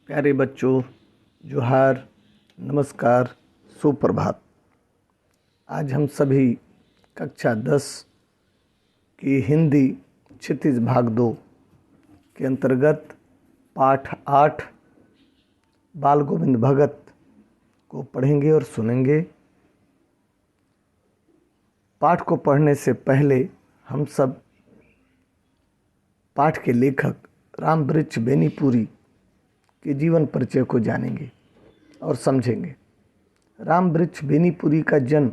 प्यारे बच्चों, जोहार, नमस्कार, सुप्रभात। आज हम सभी कक्षा 10 की हिंदी क्षितिज भाग 2 के अंतर्गत पाठ 8 बाल गोविंद भगत को पढ़ेंगे और सुनेंगे। पाठ को पढ़ने से पहले हम सब पाठ के लेखक रामवृक्ष बेनीपुरी के जीवन परिचय को जानेंगे और समझेंगे। रामवृक्ष बेनीपुरी का जन्म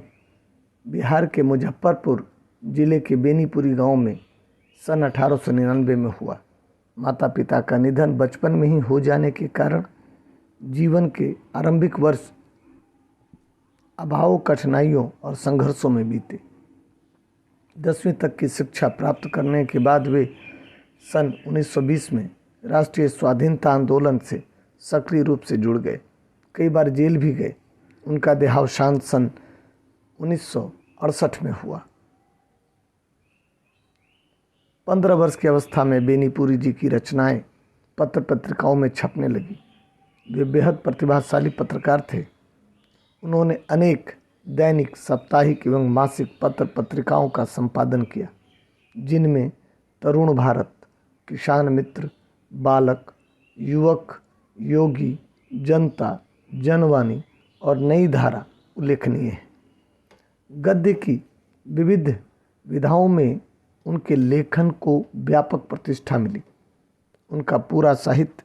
बिहार के मुजफ्फरपुर जिले के बेनीपुरी गांव में सन 1899 में हुआ। माता पिता का निधन बचपन में ही हो जाने के कारण जीवन के आरंभिक वर्ष अभावों, कठिनाइयों और संघर्षों में बीते। 10वीं तक की शिक्षा प्राप्त करने के बाद वे सन 1920 में राष्ट्रीय स्वाधीनता आंदोलन से सक्रिय रूप से जुड़ गए। कई बार जेल भी गए। उनका देहावसान सन 1968 में हुआ। 15 वर्ष की अवस्था में बेनीपुरी जी की रचनाएं पत्र पत्रिकाओं में छपने लगी। वे बेहद प्रतिभाशाली पत्रकार थे। उन्होंने अनेक दैनिक, साप्ताहिक एवं मासिक पत्र पत्रिकाओं का संपादन किया, जिनमें तरुण भारत, किसान मित्र, बालक, युवक, योगी, जनता, जनवाणी और नई धारा उल्लेखनीय है। गद्य की विविध विधाओं में उनके लेखन को व्यापक प्रतिष्ठा मिली। उनका पूरा साहित्य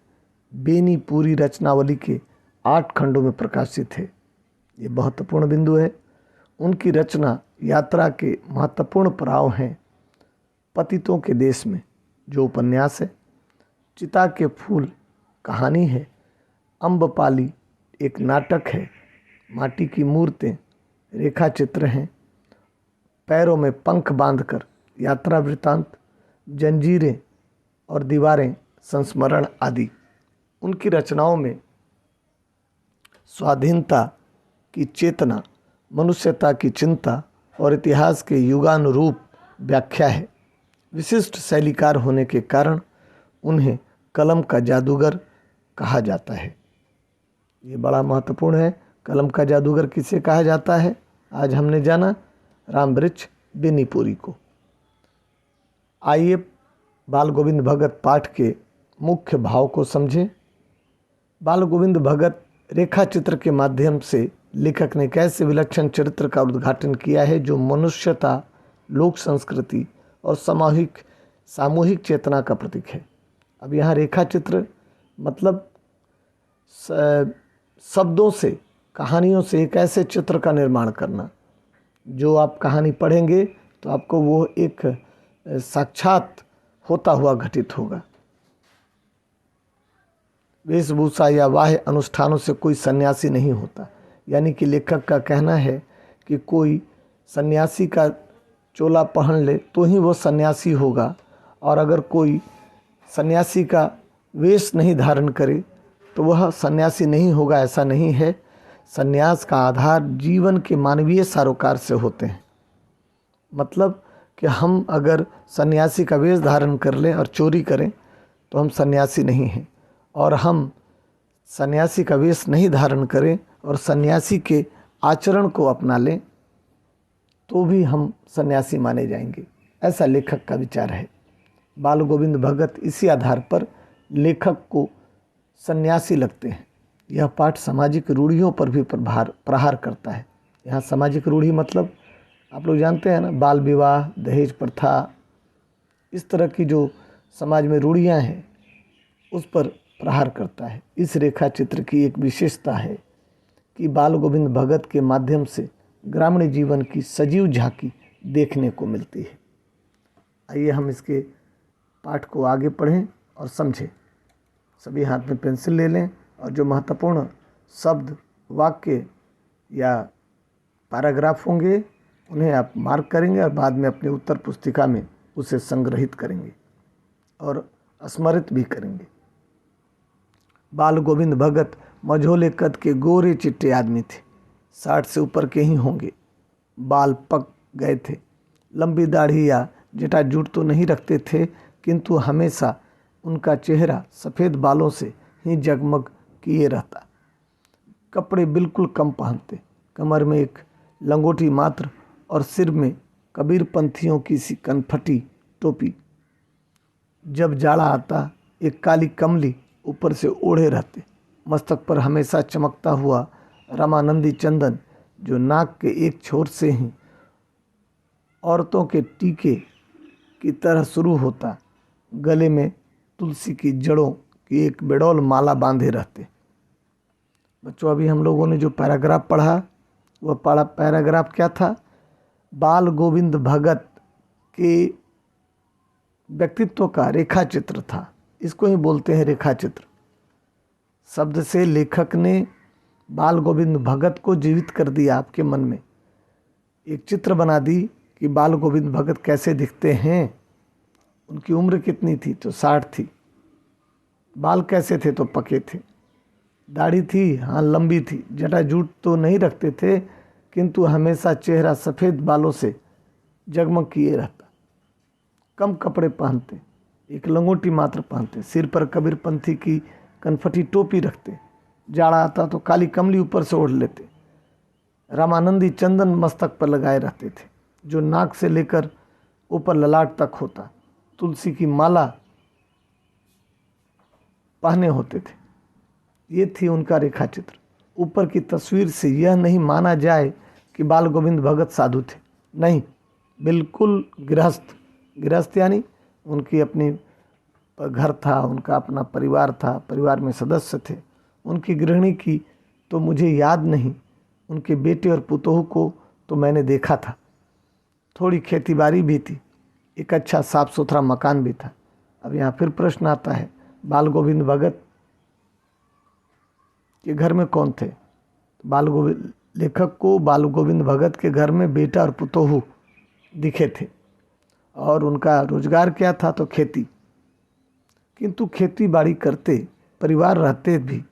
बेनीपुरी रचनावली के 8 खंडों में प्रकाशित है। ये महत्वपूर्ण बिंदु है। उनकी रचना यात्रा के महत्वपूर्ण पड़ाव हैं। पतितों के देश में जो उपन्यास है, चिता के फूल कहानी है, अम्बपाली एक नाटक है, माटी की मूर्तें रेखा चित्र हैं, पैरों में पंख बांधकर यात्रा वृत्तांत, जंजीरें और दीवारें संस्मरण आदि। उनकी रचनाओं में स्वाधीनता की चेतना, मनुष्यता की चिंता और इतिहास के युगानुरूप व्याख्या है। विशिष्ट शैलीकार होने के कारण उन्हें कलम का जादूगर कहा जाता है। ये बड़ा महत्वपूर्ण है। कलम का जादूगर किसे कहा जाता है, आज हमने जाना, रामवृक्ष बेनीपुरी को। आइए बाल गोविंद भगत पाठ के मुख्य भाव को समझें। बाल गोविंद भगत रेखा चित्र के माध्यम से लेखक ने कैसे विलक्षण चरित्र का उद्घाटन किया है, जो मनुष्यता, लोक संस्कृति और सामूहिक चेतना का प्रतीक है। अब यहाँ रेखा चित्र मतलब शब्दों से, कहानियों से एक ऐसे चित्र का निर्माण करना जो आप कहानी पढ़ेंगे तो आपको वो एक साक्षात होता हुआ घटित होगा। वेशभूषा या बाह्य अनुष्ठानों से कोई सन्यासी नहीं होता। यानी कि लेखक का कहना है कि कोई सन्यासी का चोला पहन ले तो ही वो सन्यासी होगा, और अगर कोई सन्यासी का वेश नहीं धारण करे तो वह सन्यासी नहीं होगा, ऐसा नहीं है। सन्यास का आधार जीवन के मानवीय सरोकार से होते हैं। मतलब कि हम अगर सन्यासी का वेश धारण कर लें और चोरी करें तो हम सन्यासी नहीं हैं, और हम सन्यासी का वेश नहीं धारण करें और सन्यासी के आचरण को अपना लें तो भी हम सन्यासी माने जाएंगे। ऐसा लेखक का विचार है। बाल गोविंद भगत इसी आधार पर लेखक को सन्यासी लगते हैं। यह पाठ सामाजिक रूढ़ियों पर भी प्रहार करता है। यहाँ सामाजिक रूढ़ी मतलब आप लोग जानते हैं ना, बाल विवाह, दहेज प्रथा, इस तरह की जो समाज में रूढ़ियाँ हैं उस पर प्रहार करता है। इस रेखा चित्र की एक विशेषता है कि बाल गोविंद भगत के माध्यम से ग्रामीण जीवन की सजीव झांकी देखने को मिलती है। आइए हम इसके पाठ को आगे पढ़ें और समझें। सभी हाथ में पेंसिल ले लें और जो महत्वपूर्ण शब्द, वाक्य या पैराग्राफ होंगे उन्हें आप मार्क करेंगे और बाद में अपनी उत्तर पुस्तिका में उसे संग्रहित करेंगे और स्मृत भी करेंगे। बाल गोविंद भगत मझोले कद के गोरे चिट्टे आदमी थे। 60 से ऊपर के ही होंगे। बाल पक गए थे। लंबी दाढ़ी या जटाजूट तो नहीं रखते थे, किंतु हमेशा उनका चेहरा सफ़ेद बालों से ही जगमग किए रहता। कपड़े बिल्कुल कम पहनते, कमर में एक लंगोटी मात्र और सिर में कबीर पंथियों की सी कनफटी टोपी। जब जाड़ा आता एक काली कमली ऊपर से ओढ़े रहते। मस्तक पर हमेशा चमकता हुआ रामानंदी चंदन, जो नाक के एक छोर से ही औरतों के टीके की तरह शुरू होता। गले में तुलसी की जड़ों की एक बेडौल माला बांधे रहते। बच्चों, अभी हम लोगों ने जो पैराग्राफ पढ़ा वह पैराग्राफ क्या था? बाल गोविंद भगत के व्यक्तित्व का रेखा चित्र था। इसको ही बोलते हैं रेखा चित्र। शब्द से लेखक ने बाल गोविंद भगत को जीवित कर दिया। आपके मन में एक चित्र बना दी कि बाल गोविंद भगत कैसे दिखते हैं। उनकी उम्र कितनी थी? तो 60 थी। बाल कैसे थे? तो पके थे। दाढ़ी थी, हाँ लंबी थी। जटाजूट तो नहीं रखते थे, किंतु हमेशा चेहरा सफ़ेद बालों से जगमग किए रहता। कम कपड़े पहनते, एक लंगोटी मात्र पहनते। सिर पर कबीर पंथी की कनफटी टोपी रखते। जाड़ा आता तो काली कमली ऊपर से ओढ़ लेते। रामानंदी चंदन मस्तक पर लगाए रहते थे, जो नाक से लेकर ऊपर ललाट तक होता। तुलसी की माला पहने होते थे। ये थी उनका रेखा चित्र। ऊपर की तस्वीर से यह नहीं माना जाए कि बाल गोविंद भगत साधु थे। नहीं, बिल्कुल गृहस्थ यानी उनकी अपनी घर था, उनका अपना परिवार था, परिवार में सदस्य थे। उनकी गृहिणी की तो मुझे याद नहीं, उनके बेटे और पुतोहू को तो मैंने देखा था। थोड़ी खेतीबाड़ी भी थी, एक अच्छा साफ सुथरा मकान भी था। अब यहाँ फिर प्रश्न आता है, बाल गोविंद भगत के घर में कौन थे? लेखक को बाल गोविंद भगत के घर में बेटा और पुतोहू दिखे थे। और उनका रोजगार क्या था? तो खेती। किंतु खेती बाड़ी करते, परिवार रहते भी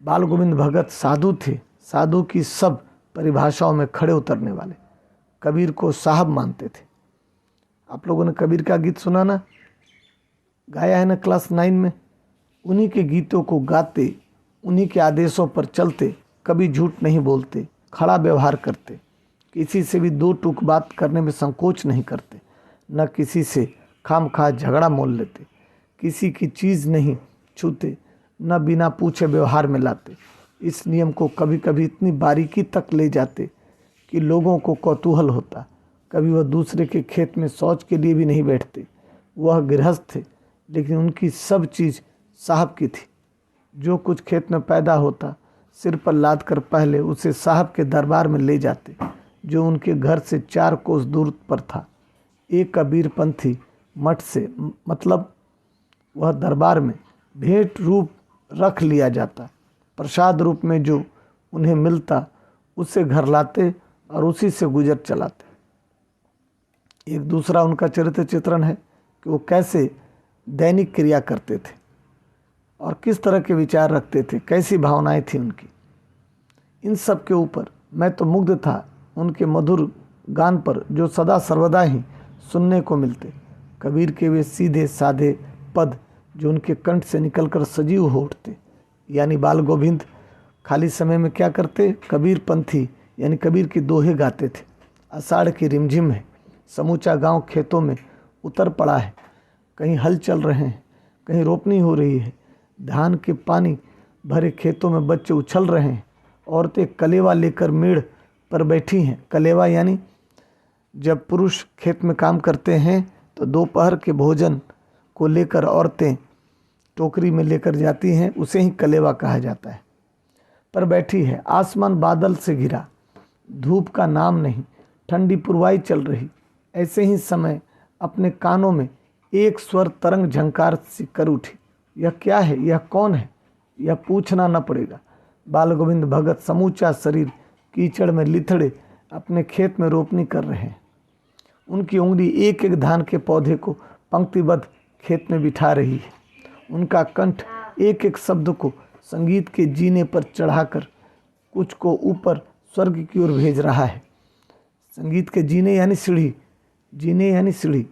बाल गोविंद भगत साधु थे। साधु की सब परिभाषाओं में खड़े उतरने वाले। कबीर को साहब मानते थे। आप लोगों ने कबीर का गीत सुना ना, गाया है ना क्लास 9 में। उन्हीं के गीतों को गाते, उन्हीं के आदेशों पर चलते, कभी झूठ नहीं बोलते, खड़ा व्यवहार करते, किसी से भी दो टूक बात करने में संकोच नहीं करते, न किसी से खामखा झगड़ा मोल लेते, किसी की चीज़ नहीं छूते, न बिना पूछे व्यवहार में लाते। इस नियम को कभी कभी इतनी बारीकी तक ले जाते कि लोगों को कौतूहल होता। कभी वह दूसरे के खेत में शौच के लिए भी नहीं बैठते। वह गृहस्थ थे, लेकिन उनकी सब चीज़ साहब की थी। जो कुछ खेत में पैदा होता, सिर पर लाद कर पहले उसे साहब के दरबार में ले जाते, जो उनके घर से 4 कोस दूर पर था। एक कबीर पंथी मठ से, मतलब वह दरबार में भेंट रूप रख लिया जाता। प्रसाद रूप में जो उन्हें मिलता उसे घर लाते और उसी से गुजर चलाते। एक दूसरा उनका चरित्र चित्रण है कि वो कैसे दैनिक क्रिया करते थे और किस तरह के विचार रखते थे, कैसी भावनाएं थी उनकी। इन सब के ऊपर मैं तो मुग्ध था उनके मधुर गान पर, जो सदा सर्वदा ही सुनने को मिलते। कबीर के वे सीधे साधे पद जो उनके कंठ से निकलकर सजीव हो उठते। यानी बाल गोविंद खाली समय में क्या करते? कबीर पंथी यानी कबीर के दोहे गाते थे। आषाढ़ की रिमझिम है, समूचा गांव खेतों में उतर पड़ा है। कहीं हल चल रहे हैं, कहीं रोपनी हो रही है। धान के पानी भरे खेतों में बच्चे उछल रहे हैं। औरतें कलेवा लेकर मेड़ पर बैठी हैं। कलेवा यानी जब पुरुष खेत में काम करते हैं तो दोपहर के भोजन को लेकर औरतें टोकरी में लेकर जाती हैं, उसे ही कलेवा कहा जाता है। पर बैठी है। आसमान बादल से घिरा, धूप का नाम नहीं, ठंडी पुरवाई चल रही। ऐसे ही समय अपने कानों में एक स्वर तरंग झंकार सी कर उठी। यह क्या है? यह कौन है? यह पूछना न पड़ेगा। बाल गोविंद भगत समूचा शरीर कीचड़ में लिथड़े अपने खेत में रोपनी कर रहे हैं। उनकी उंगली एक एक धान के पौधे को पंक्तिबद्ध खेत में बिठा रही है। उनका कंठ एक एक शब्द को संगीत के जीने पर चढ़ाकर कुछ को ऊपर स्वर्ग की ओर भेज रहा है। संगीत के जीने यानी सीढ़ी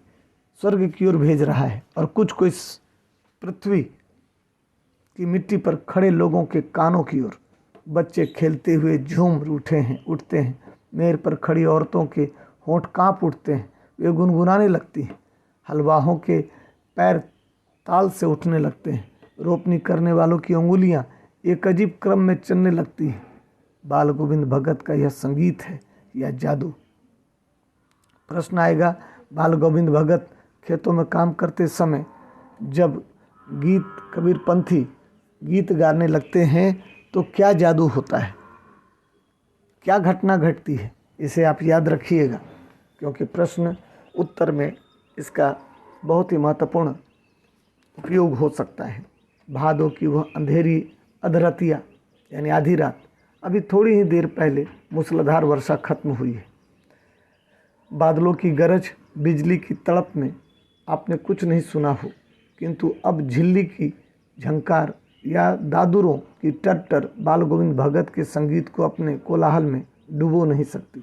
स्वर्ग की ओर भेज रहा है, और कुछ को इस पृथ्वी की मिट्टी पर खड़े लोगों के कानों की ओर। बच्चे खेलते हुए झूम उठते हैं। मेड़ पर खड़ी औरतों के होंठ कांप उठते हैं। वे गुनगुनाने लगती हैं। हलवाहों के पैर ताल से उठने लगते हैं। रोपनी करने वालों की उंगलियां एक अजीब क्रम में चलने लगती हैं। बाल गोविंद भगत का यह संगीत है या जादू? प्रश्न आएगा। बाल गोविंद भगत खेतों में काम करते समय जब कबीरपंथी गीत गाने लगते हैं तो क्या जादू होता है, क्या घटना घटती है? इसे आप याद रखिएगा, क्योंकि प्रश्न उत्तर में इसका बहुत ही महत्वपूर्ण उपयोग हो सकता है। भादों की वह अंधेरी अधरतिया यानी आधी रात, अभी थोड़ी ही देर पहले मूसलाधार वर्षा खत्म हुई है। बादलों की गरज, बिजली की तड़प में आपने कुछ नहीं सुना हो, किंतु अब झिल्ली की झंकार या दादुरों की टर्टर बाल गोविंद भगत के संगीत को अपने कोलाहल में डुबो नहीं सकती।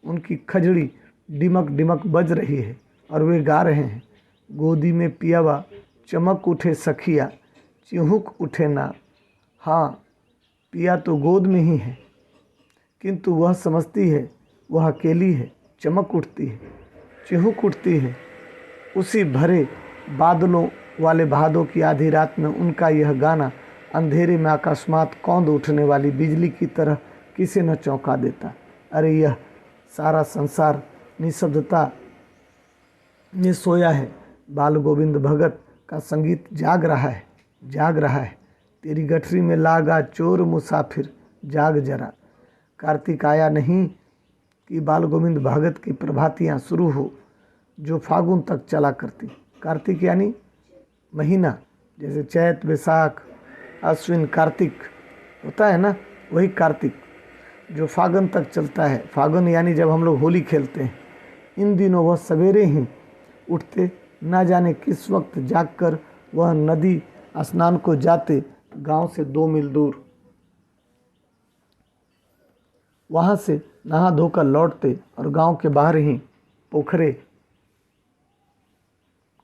उनकी खजड़ी डिमक डिमक बज रही है और वे गा रहे हैं। गोदी में पियावा चमक उठे सखिया, चिहुक उठे ना। हाँ, पिया तो गोद में ही है, किंतु वह समझती है वह अकेली है। चमक उठती है, चिहुक उठती है। उसी भरे बादलों वाले भादों की आधी रात में उनका यह गाना अंधेरे में अकस्मात कौंध उठने वाली बिजली की तरह किसे न चौंका देता। अरे यह सारा संसार निशब्दता में सोया है। बाल गोविंद भगत का संगीत जाग रहा है, जाग रहा है। तेरी गठरी में लागा चोर मुसाफिर, जाग जरा। कार्तिक आया नहीं कि बाल गोविंद भगत की प्रभातियाँ शुरू हो जो फागुन तक चला करती। कार्तिक यानी महीना, जैसे चैत बैसाख अश्विन कार्तिक होता है ना, वही कार्तिक जो फागुन तक चलता है। फागुन यानी जब हम लोग होली खेलते हैं। इन दिनों वह सवेरे ही उठते, ना जाने किस वक्त जागकर वह नदी स्नान को जाते, गांव से 2 मील दूर। वहां से नहा धोकर लौटते और गांव के बाहर ही पोखरे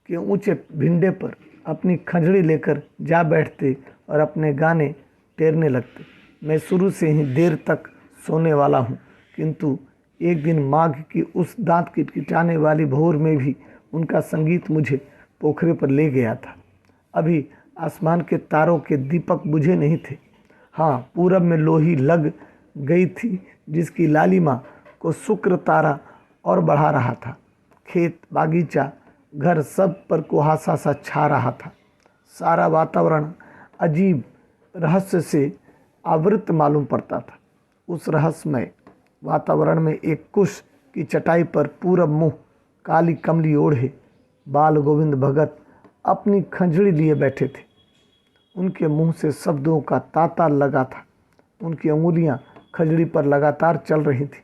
के ऊंचे भिंडे पर अपनी खंजड़ी लेकर जा बैठते और अपने गाने टेरने लगते। मैं शुरू से ही देर तक सोने वाला हूँ, किंतु एक दिन माघ की उस दांत किटकिटाने वाली भोर में भी उनका संगीत मुझे पोखरे पर ले गया था। अभी आसमान के तारों के दीपक बुझे नहीं थे। हाँ, पूरब में लोही लग गई थी जिसकी लालिमा को शुक्र तारा और बढ़ा रहा था। खेत, बागीचा, घर सब पर कुहासा सा छा रहा था। सारा वातावरण अजीब रहस्य से आवृत मालूम पड़ता था। उस रहस्यमय वातावरण में एक कुश की चटाई पर पूरब मुँह काली कमली ओढ़े बाल गोविंद भगत अपनी खंजड़ी लिए बैठे थे। उनके मुंह से शब्दों का तांता लगा था। उनकी अंगुलियां खजड़ी पर लगातार चल रही थी।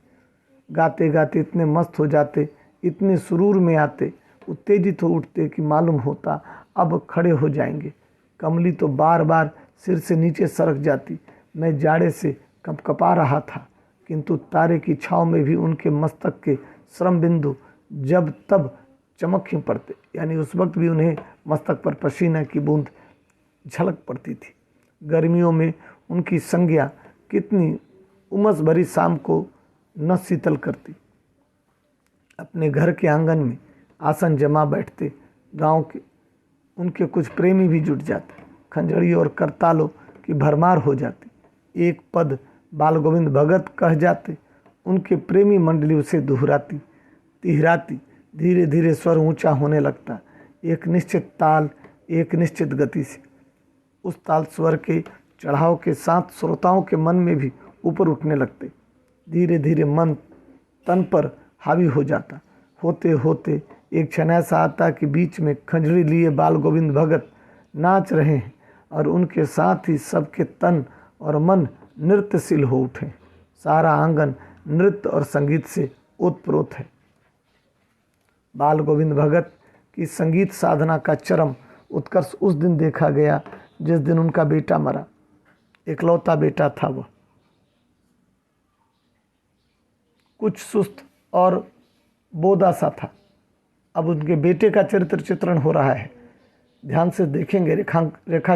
गाते गाते इतने मस्त हो जाते, इतने सुरूर में आते, उत्तेजित हो उठते कि मालूम होता अब खड़े हो जाएंगे। कमली तो बार बार सिर से नीचे सरक जाती। मैं जाड़े से कंपकपा रहा था, किंतु तारे की छाँव में भी उनके मस्तक के श्रम बिंदु जब तब चमक ही पड़ते, यानी उस वक्त भी उन्हें मस्तक पर पसीना की बूंद झलक पड़ती थी। गर्मियों में उनकी संज्ञा कितनी उमस भरी शाम को न शीतल करती। अपने घर के आंगन में आसन जमा बैठते। गांव के उनके कुछ प्रेमी भी जुट जाते। खंजड़ी और करतालों की भरमार हो जाती। एक पद बाल गोविंद भगत कह जाते, उनके प्रेमी मंडली उसे दोहराती, तिहराती। धीरे धीरे स्वर ऊंचा होने लगता, एक निश्चित ताल, एक निश्चित गति से। उस ताल स्वर के चढ़ाव के साथ श्रोताओं के मन में भी ऊपर उठने लगते। धीरे धीरे मन तन पर हावी हो जाता। होते होते एक क्षण ऐसा आता कि बीच में खंजड़ी लिए बाल गोविंद भगत नाच रहे हैं और उनके साथ ही सबके तन और मन नृत्यशील हो उठे। सारा आंगन नृत्य और संगीत से ओतप्रोत है। बाल गोविंद भगत की संगीत साधना का चरम उत्कर्ष उस दिन देखा गया जिस दिन उनका बेटा मरा। इकलौता बेटा था वह। कुछ सुस्त और बोदा सा था। अब उनके बेटे का चरित्र चित्रण हो रहा है। ध्यान से देखेंगे रेखा